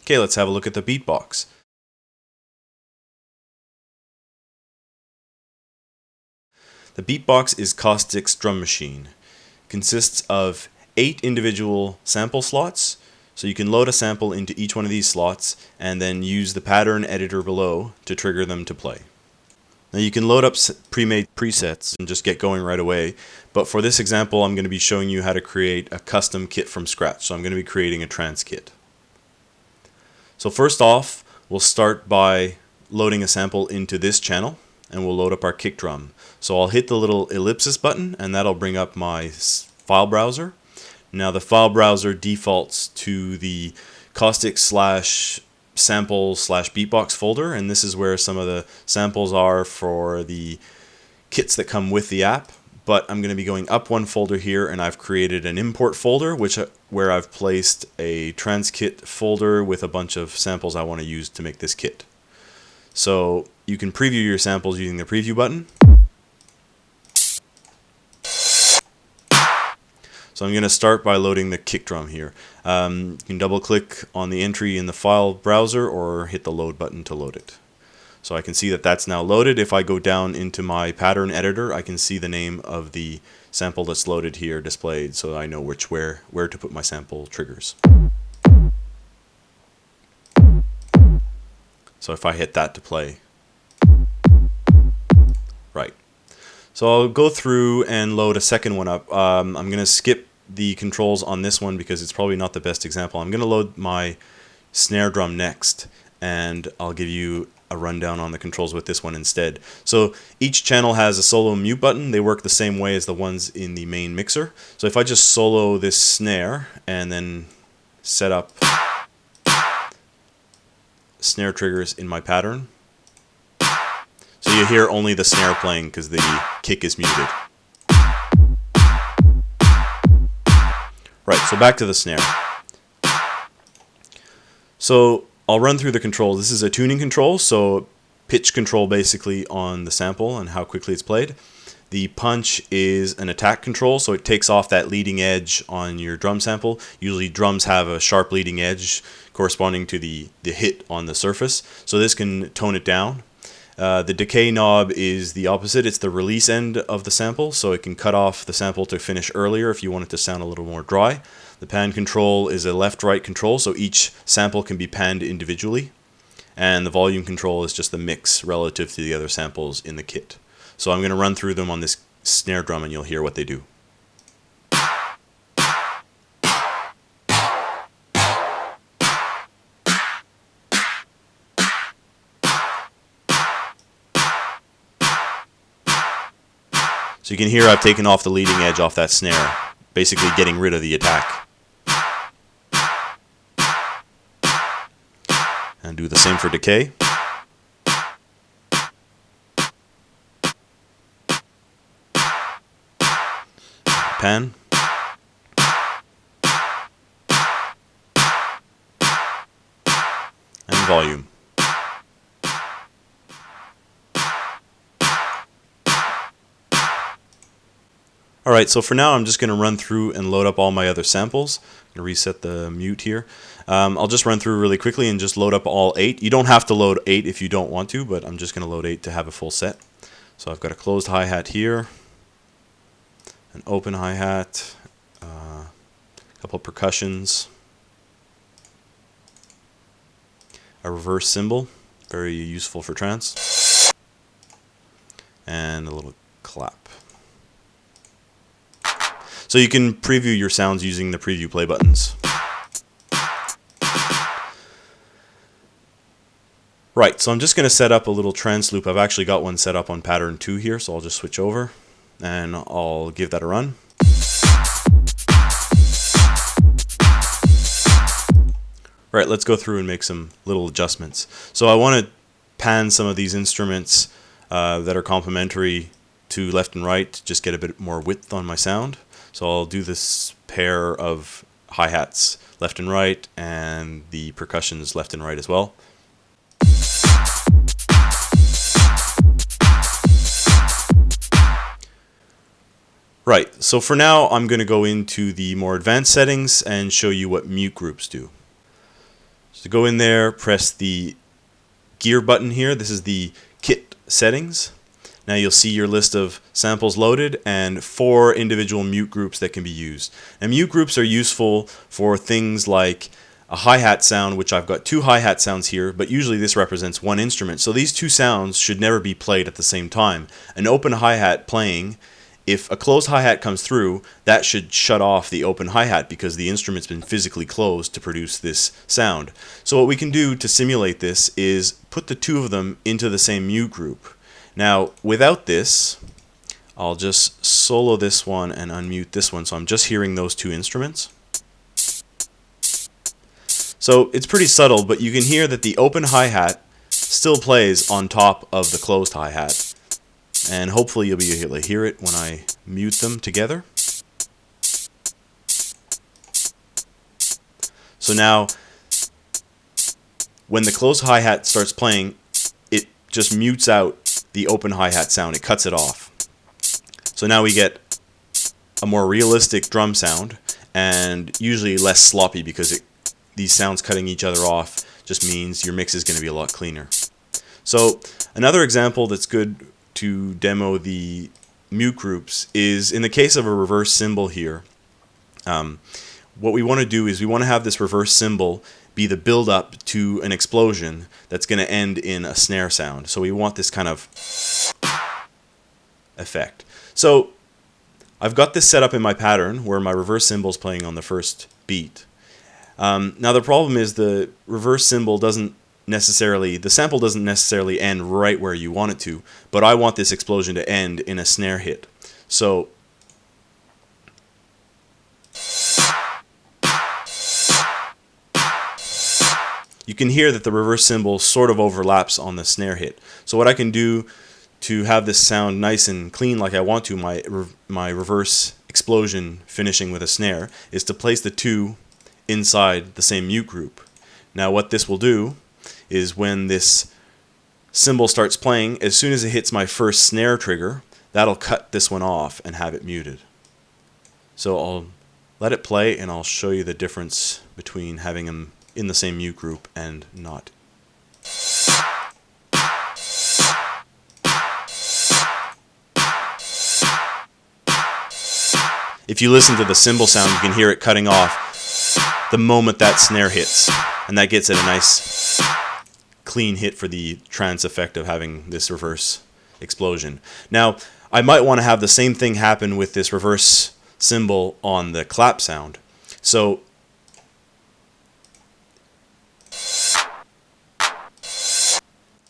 Okay, let's have a look at the Beatbox. The Beatbox is Caustic's drum machine. It consists of 8 individual sample slots, so you can load a sample into each one of these slots and then use the pattern editor below to trigger them to play. Now you can load up pre-made presets and just get going right away, but for this example I'm going to be showing you how to create a custom kit from scratch, so I'm going to be creating a trance kit. So first off, we'll start by loading a sample into this channel and we'll load up our kick drum. So I'll hit the little ellipsis button and that'll bring up my file browser. Now the file browser defaults to the Caustic / sample / beatbox folder, and this is where some of the samples are for the kits that come with the app. But I'm going to be going up one folder here, and I've created an import folder where I've placed a trance kit folder with a bunch of samples I want to use to make this kit. So you can preview your samples using the preview button. So I'm going to start by loading the kick drum here. You can double click on the entry in the file browser or hit the load button to load it. So I can see that that's now loaded. If I go down into my pattern editor, I can see the name of the sample that's loaded here displayed, so I know where to put my sample triggers. So if I hit that to play, right. So I'll go through and load a second one up. I'm going to skip the controls on this one because it's probably not the best example. I'm going to load my snare drum next, and I'll give you a rundown on the controls with this one instead. So each channel has a solo and mute button. They work the same way as the ones in the main mixer. So if I just solo this snare and then set up snare triggers in my pattern, so you hear only the snare playing because the kick is muted. Right, so back to the snare. So I'll run through the controls. This is a tuning control, so pitch control basically on the sample and how quickly it's played. The punch is an attack control, so it takes off that leading edge on your drum sample. Usually drums have a sharp leading edge corresponding to the hit on the surface, so this can tone it down. The decay knob is the opposite. It's the release end of the sample, so it can cut off the sample to finish earlier if you want it to sound a little more dry. The pan control is a left-right control, so each sample can be panned individually. And the volume control is just the mix relative to the other samples in the kit. So I'm going to run through them on this snare drum and you'll hear what they do. So you can hear I've taken off the leading edge off that snare, basically getting rid of the attack. And do the same for decay. Pan. And volume. Alright, so for now I'm just going to run through and load up all my other samples. I'm going to reset the mute here. I'll just run through really quickly and just load up all 8. You don't have to load 8 if you don't want to, but I'm just going to load 8 to have a full set. So I've got a closed hi-hat here, an open hi-hat, a couple percussions, a reverse cymbal, very useful for trance, and a little clap. So you can preview your sounds using the preview play buttons. Right, so I'm just going to set up a little trance loop. I've actually got one set up on pattern 2 here, so I'll just switch over and I'll give that a run. Right, let's go through and make some little adjustments. So I want to pan some of these instruments that are complementary to left and right to just get a bit more width on my sound. So I'll do this pair of hi-hats left and right and the percussions left and right as well. Right, so for now I'm going to go into the more advanced settings and show you what mute groups do. So go in there, press the gear button here. This is the kit settings. Now you'll see your list of samples loaded and 4 individual mute groups that can be used. And mute groups are useful for things like a hi-hat sound, which I've got 2 hi-hat sounds here, but usually this represents 1 instrument. So these 2 sounds should never be played at the same time. An open hi-hat playing, if a closed hi-hat comes through, that should shut off the open hi-hat because the instrument's been physically closed to produce this sound. So what we can do to simulate this is put the 2 of them into the same mute group. Now, without this, I'll just solo this one and unmute this one, so I'm just hearing those 2 instruments. So it's pretty subtle, but you can hear that the open hi-hat still plays on top of the closed hi-hat. And hopefully you'll be able to hear it when I mute them together. So now, when the closed hi-hat starts playing, it just mutes out the open hi-hat sound. It cuts it off. So now we get a more realistic drum sound, and usually less sloppy because these sounds cutting each other off just means your mix is going to be a lot cleaner. So another example that's good to demo the mute groups is in the case of a reverse cymbal here. What we want to do is we want to have this reverse cymbal be the build up to an explosion that's going to end in a snare sound. So we want this kind of effect. So I've got this set up in my pattern where my reverse cymbal is playing on the first beat. Now the problem is the reverse cymbal the sample doesn't necessarily end right where you want it to, but I want this explosion to end in a snare hit. So you can hear that the reverse cymbal sort of overlaps on the snare hit. So what I can do to have this sound nice and clean like I want to, my reverse explosion finishing with a snare, is to place the 2 inside the same mute group. Now what this will do is when this cymbal starts playing, as soon as it hits my first snare trigger, that'll cut this one off and have it muted. So I'll let it play and I'll show you the difference between having them in the same mute group and not. If you listen to the cymbal sound, you can hear it cutting off the moment that snare hits, and that gets it a nice clean hit for the trance effect of having this reverse explosion. Now, I might want to have the same thing happen with this reverse cymbal on the clap sound. So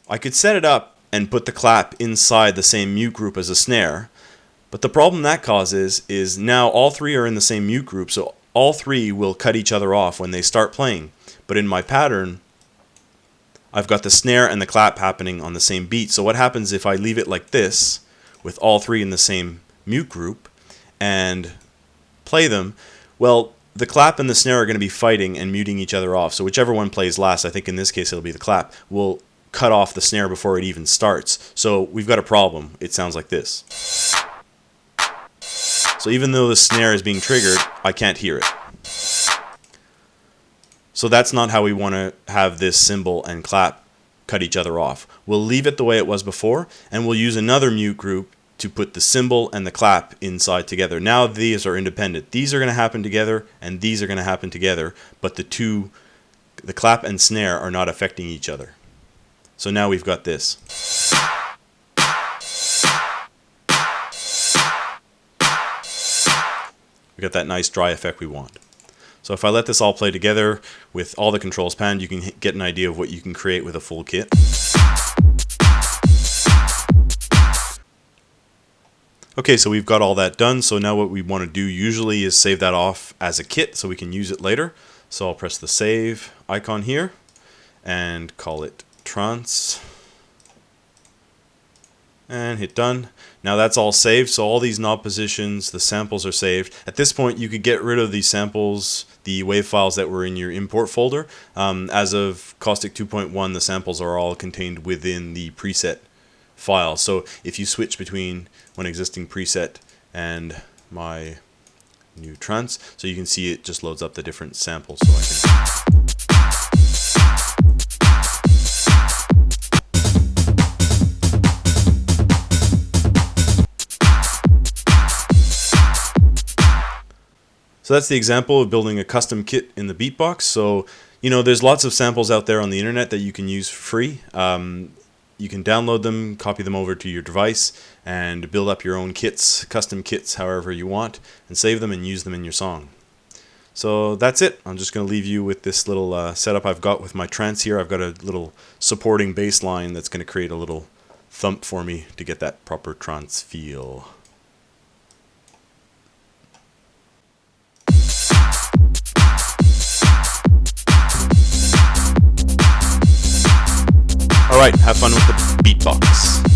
I could set it up and put the clap inside the same mute group as a snare, but the problem that causes is now all 3 are in the same mute group, so all 3 will cut each other off when they start playing. But in my pattern, I've got the snare and the clap happening on the same beat. So what happens if I leave it like this, with all 3 in the same mute group, and play them? Well, the clap and the snare are going to be fighting and muting each other off. So whichever one plays last, I think in this case it'll be the clap, will cut off the snare before it even starts. So we've got a problem. It sounds like this. So even though the snare is being triggered, I can't hear it. So that's not how we want to have this cymbal and clap cut each other off. We'll leave it the way it was before, and we'll use another mute group to put the cymbal and the clap inside together. Now these are independent. These are going to happen together, and these are going to happen together, but the clap and snare are not affecting each other. So now we've got this. We got that nice dry effect we want. So if I let this all play together with all the controls panned, you can get an idea of what you can create with a full kit. Okay, so we've got all that done. So now what we want to do usually is save that off as a kit so we can use it later. So I'll press the save icon here and call it trance and hit done. Now that's all saved, so all these knob positions, the samples are saved. At this point you could get rid of these samples, the WAV files that were in your import folder. As of Caustic 2.1, the samples are all contained within the preset file. So if you switch between one existing preset and my new trance, so you can see it just loads up the different samples. So I can So that's the example of building a custom kit in the Beatbox. So, you know, there's lots of samples out there on the internet that you can use for free. You can download them, copy them over to your device, and build up your own kits, custom kits, however you want, and save them and use them in your song. So that's it. I'm just going to leave you with this little setup I've got with my trance here. I've got a little supporting bass line that's going to create a little thump for me to get that proper trance feel. Alright, have fun with the Beatbox.